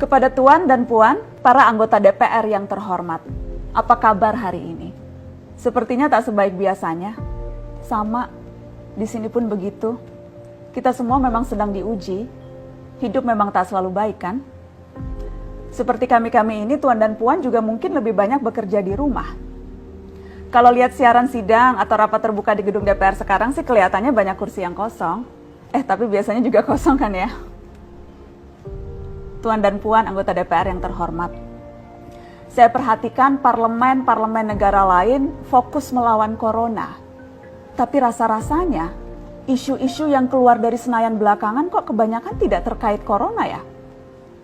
Kepada Tuan dan Puan, para anggota DPR yang terhormat, apa kabar hari ini? Sepertinya tak sebaik biasanya. Sama, di sini pun begitu. Kita semua memang sedang diuji. Hidup memang tak selalu baik, kan? Seperti kami-kami ini, Tuan dan Puan juga mungkin lebih banyak bekerja di rumah. Kalau lihat siaran sidang atau rapat terbuka di gedung DPR sekarang sih kelihatannya banyak kursi yang kosong. Tapi biasanya juga kosong kan ya? Tuan dan Puan anggota DPR yang terhormat, saya perhatikan parlemen-parlemen negara lain fokus melawan corona. Tapi rasa-rasanya isu-isu yang keluar dari Senayan belakangan kok kebanyakan tidak terkait corona ya?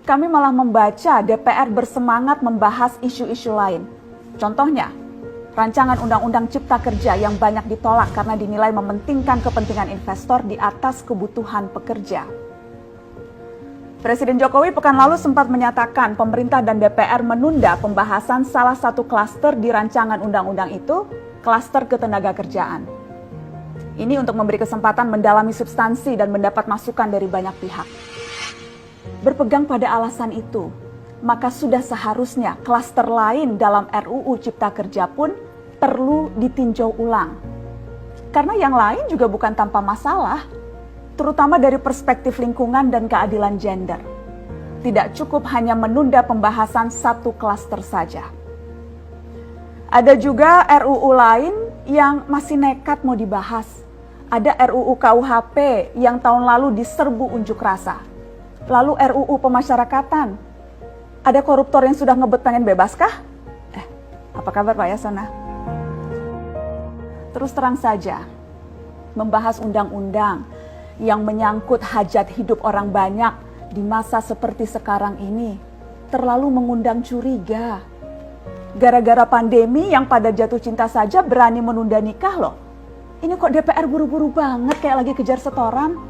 Kami malah membaca DPR bersemangat membahas isu-isu lain. Contohnya, rancangan Undang-Undang Cipta Kerja yang banyak ditolak karena dinilai mementingkan kepentingan investor di atas kebutuhan pekerja. Presiden Jokowi pekan lalu sempat menyatakan pemerintah dan DPR menunda pembahasan salah satu klaster di rancangan undang-undang itu, klaster ketenagakerjaan. Ini untuk memberi kesempatan mendalami substansi dan mendapat masukan dari banyak pihak. Berpegang pada alasan itu, maka sudah seharusnya klaster lain dalam RUU Cipta Kerja pun perlu ditinjau ulang. Karena yang lain juga bukan tanpa masalah, terutama dari perspektif lingkungan dan keadilan gender. Tidak cukup hanya menunda pembahasan satu klaster saja. Ada juga RUU lain yang masih nekat mau dibahas. Ada RUU KUHP yang tahun lalu diserbu unjuk rasa. Lalu RUU pemasyarakatan. Ada koruptor yang sudah ngebet pengen bebas kah? Apa kabar Pak Yasona? Terus terang saja, membahas undang-undang yang menyangkut hajat hidup orang banyak di masa seperti sekarang ini terlalu mengundang curiga. Gara-gara pandemi yang pada jatuh cinta saja berani menunda nikah loh. Ini kok DPR buru-buru banget kayak lagi kejar setoran?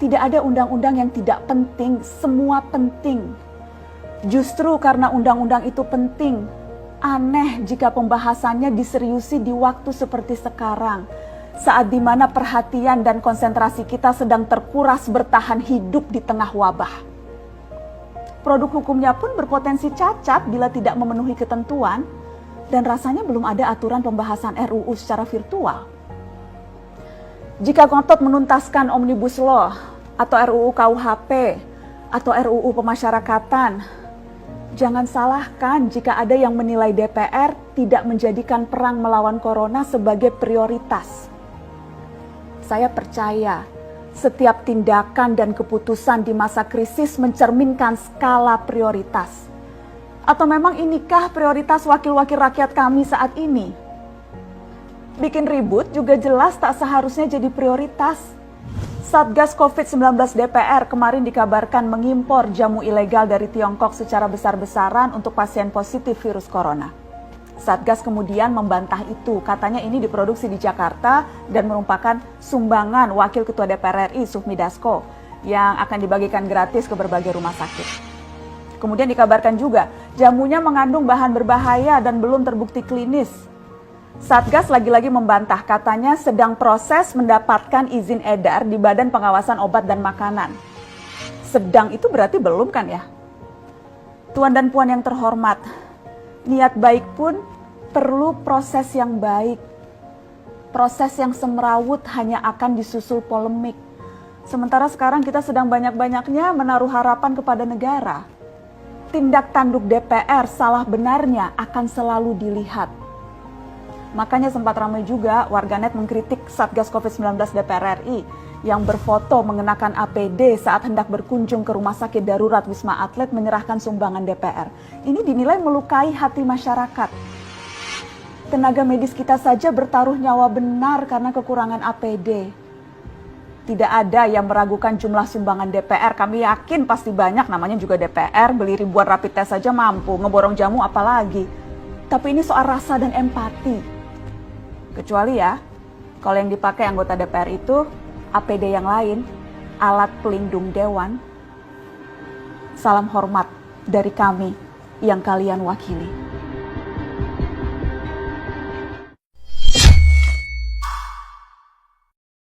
Tidak ada undang-undang yang tidak penting, semua penting. Justru karena undang-undang itu penting, aneh jika pembahasannya diseriusi di waktu seperti sekarang. Saat dimana perhatian dan konsentrasi kita sedang terkuras bertahan hidup di tengah wabah. Produk hukumnya pun berpotensi cacat bila tidak memenuhi ketentuan, dan rasanya belum ada aturan pembahasan RUU secara virtual. Jika ngotot menuntaskan Omnibus Law, atau RUU KUHP, atau RUU pemasyarakatan, jangan salahkan jika ada yang menilai DPR tidak menjadikan perang melawan corona sebagai prioritas. Saya percaya setiap tindakan dan keputusan di masa krisis mencerminkan skala prioritas. Atau memang inikah prioritas wakil-wakil rakyat kami saat ini? Bikin ribut juga jelas tak seharusnya jadi prioritas. Satgas COVID-19 DPR kemarin dikabarkan mengimpor jamu ilegal dari Tiongkok secara besar-besaran untuk pasien positif virus corona. Satgas kemudian membantah itu, katanya ini diproduksi di Jakarta dan merupakan sumbangan Wakil Ketua DPR RI Sufmi Dasko yang akan dibagikan gratis ke berbagai rumah sakit. Kemudian dikabarkan juga jamunya mengandung bahan berbahaya dan belum terbukti klinis. Satgas lagi-lagi membantah, katanya sedang proses mendapatkan izin edar di Badan Pengawasan Obat dan Makanan. Sedang itu berarti belum kan ya? Tuan dan Puan yang terhormat, niat baik pun perlu proses yang baik. Proses yang semrawut hanya akan disusul polemik. Sementara sekarang kita sedang banyak-banyaknya menaruh harapan kepada negara. Tindak tanduk DPR salah benarnya akan selalu dilihat. Makanya sempat ramai juga warganet mengkritik Satgas COVID-19 DPR RI yang berfoto mengenakan APD saat hendak berkunjung ke rumah sakit darurat Wisma Atlet menyerahkan sumbangan DPR. Ini dinilai melukai hati masyarakat. Tenaga medis kita saja bertaruh nyawa benar karena kekurangan APD. Tidak ada yang meragukan jumlah sumbangan DPR. Kami yakin pasti banyak, namanya juga DPR, beli ribuan rapid test saja mampu, ngeborong jamu apalagi. Tapi ini soal rasa dan empati. Kecuali ya, kalau yang dipakai anggota DPR itu APD yang lain, alat pelindung dewan. Salam hormat dari kami yang kalian wakili.